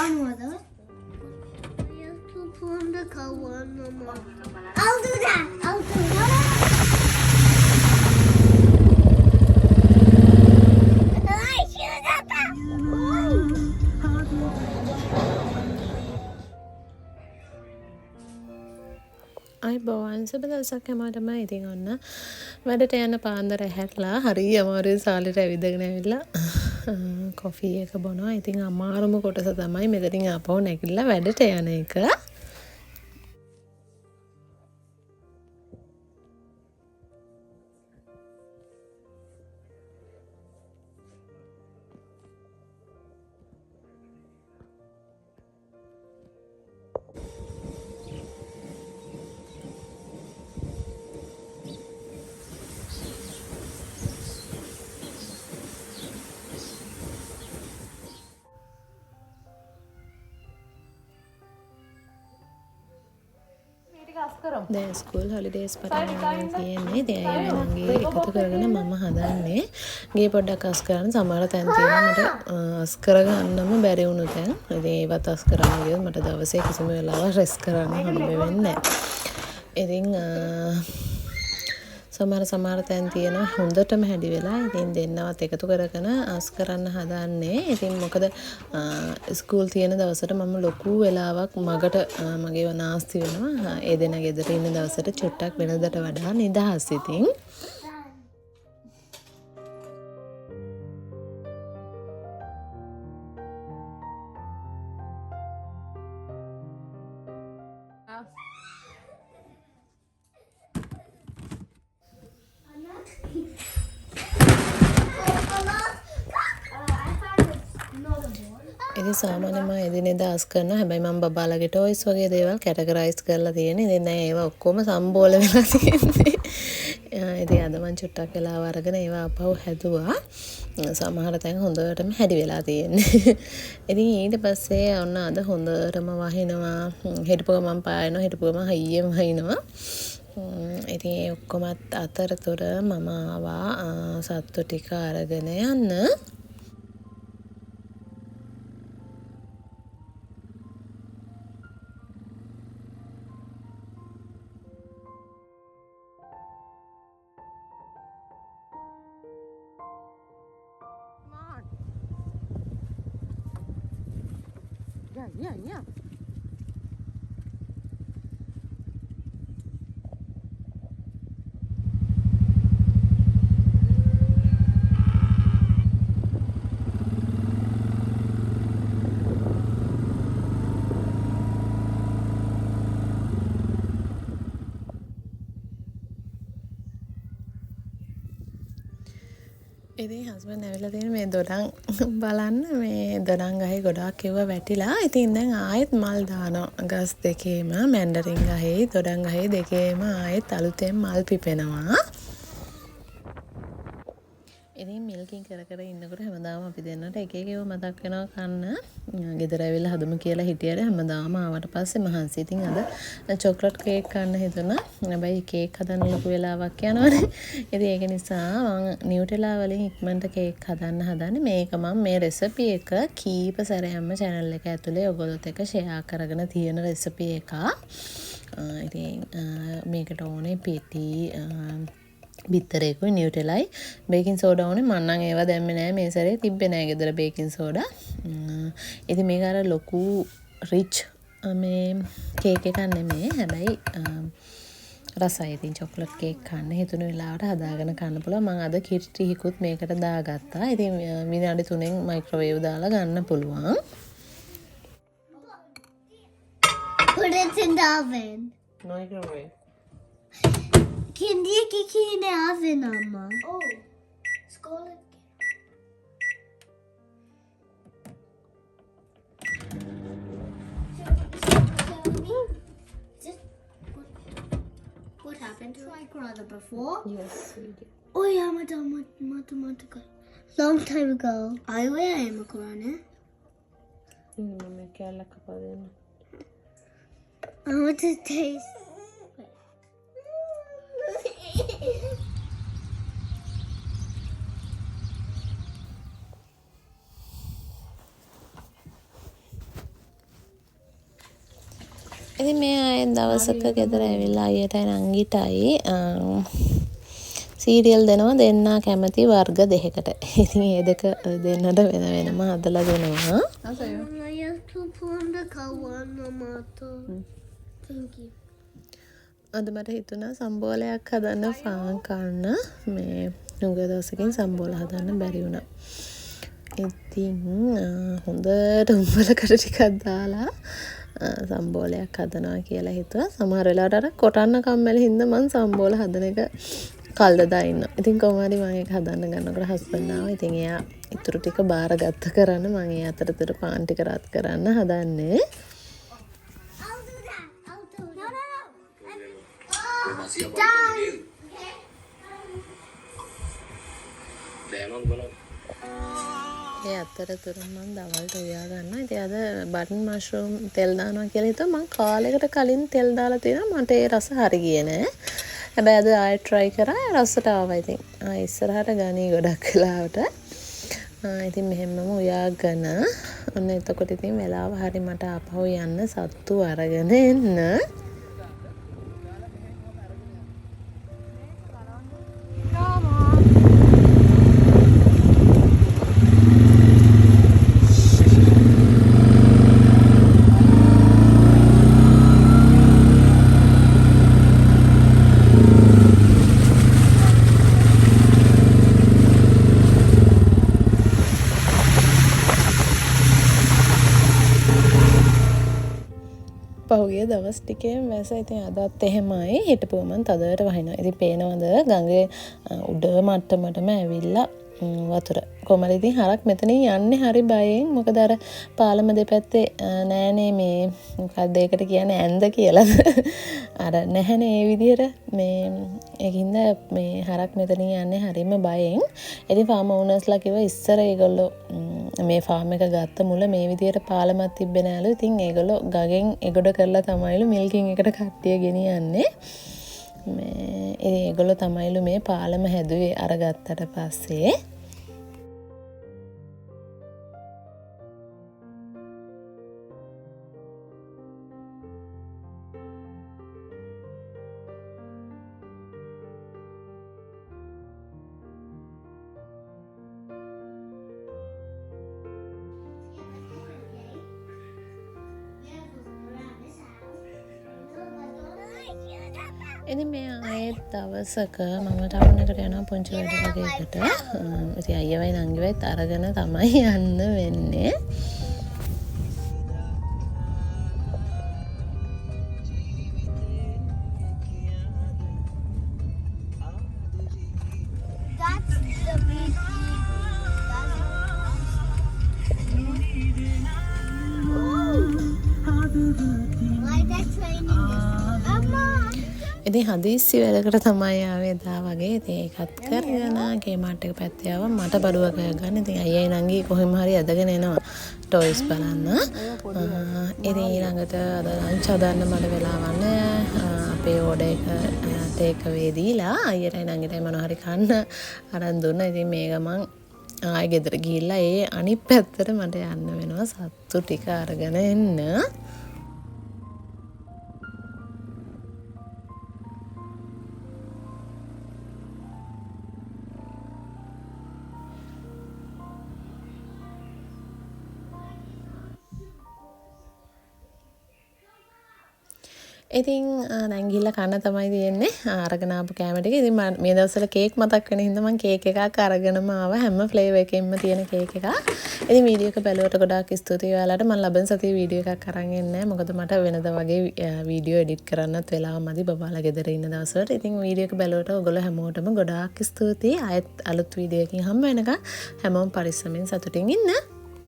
mother. You have to put on the cover, Mama. I'll do that. I'll do that. අයිබෝවන් සුබ දවසක් හැමෝටම. ඉතින් ඔන්න වැඩට යන පාන්දර හැట్లా හරිය අමාරුයි සාලෙට ඇවිදගෙන ඇවිල්ලා කොෆි එක බොනවා. ඉතින් අමාරුම කොටස තමයි මෙතනින් ආපහු නැගිටලා වැඩට යන එක. දැන් ස්කූල් හොලිඩේස් පටන් ගන්න තියෙන්නේ. ඉතින් අය මගේ එකතු කරගෙන මම හදන්නේ ගේ පොඩ්ඩක් අස් කරන්න. සමහර තැන් තියෙනවා මට අස් කරගන්නම බැරි වුණු තැන්. ඉතින් ඒවත් අස් කරන්න ගියොත් මට දවසේ කිසිම වෙලාවක රෙස් කරන්න හම්බ වෙන්නේ නැහැ. ඉතින් සමහර තැන් තියෙනවා හොඳටම හැඩි වෙලා. ඉතින් දෙන්නවත් එකතු කරගෙන අස් කරන්න හදන්නේ. ඉතින් මොකද ස්කූල් තියෙන දවසට මම ලොකු වෙලාවක් මගට මගේව නාස්ති වෙනවා. ඒ දෙන ගෙදර ඉන්න දවසට චුට්ටක් වෙනදට වඩා නිදහස්. ඉතින් ඉතින් සාමාන්‍යයෙන් මම එදිනෙදා අස් කරනවා. හැබැයි මම බබාලගේ ටොයිස් වගේ දේවල් කැටගරයිස් කරලා තියෙන්නේ. ඉතින් දැන් ඒවා ඔක්කොම සම්බෝල වෙලා තියෙන්නේ. ඉතින් අද මම චුට්ටක් වෙලාව අරගෙන ඒවා අපහු හැදුවා. සමහර තැන් හොඳටම හැඩි වෙලා තියෙන්නේ. ඉතින් ඊට පස්සේ ඔන්න අද හොඳටම වහිනවා. හිටපු ගමන් පායනවා. හිටපු ගමන් හයියෙන් වහිනවා. ඉතින් ඒ ඔක්කොමත් අතරතුර මම ආවා සත්තු ටික අරගෙන යන්න. Yeah. ඉතින් හස්බන්ඩ් ඇවිල්ලා තියෙන මේ දොඩම් බලන්න. මේ දොඩම් ගහේ ගොඩාක් ඒවා වැටිලා. ඉතින් දැන් ආයෙත් මල් දානවා. ගස් දෙකේම මැන්ඩරින් ගහේ දොඩම් ගහේ දෙකේම ආයෙත් අලුතෙන් මල් පිපෙනවා. ඉතින් මිල්කින් කර ඉන්නකොට හැමදාම අපි දෙන්නට එක එක ඒවා මතක් වෙනවා කන්න. ගෙදර ඇවිල්ලා හදමු කියලා හිටියට හැමදාම ආවට පස්සේ මහන්සි. ඉතින් අද චොක්ලට් කේක් කන්න හිතුණා. හැබැයි කේක් හදන්න ලොකු වෙලාවක් යනවනේ. ඉතින් ඒක නිසා මම නිව්ටෙලා වලින් ඉක්මනට කේක් හදන්න හදන්නේ. මේක මම මේ රෙසිපි එක කීප සැරයක්ම channel එක ඇතුලේ ඔයගොල්ලොත් එක්ක share කරගෙන තියෙන රෙසිපි එකක්. ඉතින් මේකට ඕනේ පිටි බිත්තරේකුයි නිව්ටෙලයි බේකින් සෝඩා ඕනේ. මම නම් ඒවා දැම්මේ නැහැ මේ සැරේ. තිබ්බේ නැහැ ගෙදර බේකින් සෝඩා. ඉතින් මේක අර ලොකු රිච් මේ කේක් එකක් නෙමෙයි. හැබැයි රසයි. ඉතින් චොක්ලට් කේක් කන්න හිතුන වෙලාවට හදාගෙන කන්න පුළුවන්. මම අද කිරිටිහිකුත් මේකට දාගත්තා. ඉතින් විනාඩි 3න් මයික්‍රෝවේව් දාලා ගන්න පුළුවන්. Put it in the oven. Microwave. Can you get it in the oven, Mama? Oh, Scarlet. What happened to my brother before? Yes, we did. Oh yeah, mathematical. Long time ago. I am a corona. මම කැලක් කපා දෙන්න. I want to taste. ඉතින් මේ ආයෙත් දවසක ගෙදර ඇවිල්ලා අයියටයි නංගිටයි serial දෙනවා දෙන්නා කැමති වර්ග දෙකකට. ඉතින් මේ දෙක දෙන්නට වෙන වෙනම හදලා දෙනවා. Jag tog på den kawan mata. Thank you. අද මට හිතුණා සම්බෝලයක් හදන්න ෆාන් කරන්න. මේ නුග දවසකින් සම්බෝල හදන්න බැරි වුණා. ඉතින් හොඳට උඹලකට ටිකක් දාලා සම්බෝලයක් හදනවා කියලා හිතුවා. සමහර වෙලාවට අර කොටන්න කම්මැලි හින්දා මං සම්බෝල හදන එක කල් දදා ඉන්නවා. ඉතින් කොහොම හරි මම ඒක හදන්න ගන්නකොට හස්බන්ඩ් ආවා. ඉතින් එයා ඉතුරු ටික බාරගත්ත කරන්න මම ඒ අතරතුර පාන් ටික රත් කරන්න හදන්නේ. ඒ අතරතුර මම දවල්ට උයා ගන්නවා. ඉතින් අද බටන් මෂ්රූම් තෙල් දානවා කියලා හිතුවා. මම කාලයකට කලින් තෙල් දාලා තියෙනවා. මට ඒ රස හරි ගියේ නෑ. හැබැයි අද ආයෙත් try කරා රසට ආවා. ඉතින් ඉස්සරහට ගණී ගොඩක් වෙලාවට. ඉතින් මෙහෙමම උයාගෙන ඔන්න එතකොට ඉතින් වෙලාව හරි මට ආපහු යන්න සත්තු අරගෙන එන්න. පහුගිය දවස් ටිකේම වැස ඉතින් අදත් එහෙමයි හිටපුවම තදට වහිනවා. ඉතින් පේනවද ගඟේ උඩ මට්ටමටම ඇවිල්ලා වතුර. කොහමද ඉතින් හරක් මෙතනින් යන්නේ හරි බයෙන්. මොකද අර පාලම දෙපැත්තේ නෑනේ මේ මොකක්ද ඒකට කියන්නේ ඇන්ද කියලාද? අර නැහැනේ ඒ විදිහට මේ ඒකින්ද මේ හරක් මෙතනින් යන්නේ හරිම බයෙන්. ඉතින් ෆාම් ඕනර්ස්ලා කිව්වා ඉස්සර ඒගොල්ලෝ මේ ෆාම් එක ගත්ත මුල මේ විදිහට පාලමක් තිබ්බේ නෑලු. ඉතින් ඒගොල්ලෝ ගගෙන් එගොඩ කරලා තමයිලු මිල්කින් එකට කට්ටිය ගෙනියන්නේ. මේ ඒගොල්ලෝ තමයිලු මේ පාලම හැදුවේ අරගත්තට පස්සේ. ඉතින් මේ ආයෙත් දවසක මම ටවුන් එකට යනවා පුංචි වැඩ වගේකට. ඉතින් අයියවයි නංගිවයිත් අරගෙන තමයි යන්න වෙන්නේ. ඉතින් හදිස්සි වැඩකට තමයි ආවේ දා වගේ. ඉතින් ඒකත් කරගෙන කේමාට් එක පැත්තේ ආවා. මට බඩුවක් ගන්න. ඉතින් අයියයි නංගි කොහෙම හරි ඇදගෙන එනවා ටොයිස් බලන්න. ඉතින් ඊළඟට අද ලන්ච් හදන්න මට වෙලාවක් නැහැ. අපේ ඕඩර් එක ටේක් අවේ දීලා අයියටයි නංගිටයි මොනවා හරි කන්න අරන් දුන්නා. ඉතින් මේ ගමන් ආයෙ ගෙදර ගිහිල්ලා ඒ අනිත් පැත්තට මට යන්න වෙනවා සත්තු ටික අරගෙන එන්න. ඉතින් දැන් ගිහිල්ලා කන්න තමයි තියෙන්නේ අරගෙන ආපු කැම ටික. ඉතින් මේ දවස්වල කේක් මතක් වෙන හින්දා මම කේක් එකක් අරගෙනම ආවා. හැම ෆ්ලේවර් එකකින්ම තියෙන කේක් එකක්. ඉතින් වීඩියෝ එක බැලුවට ගොඩාක් ස්තුතියි ඔයාලට. මම ලබන සතියේ වීඩියෝ එකක් අරන් එන්නේ නැහැ. මොකද මට වෙනදා වගේ වීඩියෝ එඩිට් කරන්නත් වෙලාව මදි බබාලා ගෙදර ඉන්න දවස්වලට. ඉතින් වීඩියෝ එක බැලුවට ඔයගොල්ලෝ හැමෝටම ගොඩාක් ස්තුතියි. ආයෙත් අලුත් වීඩියෝ එකකින් හම්බ වෙනකන් හැමෝම පරිස්සමෙන් සතුටින් ඉන්න.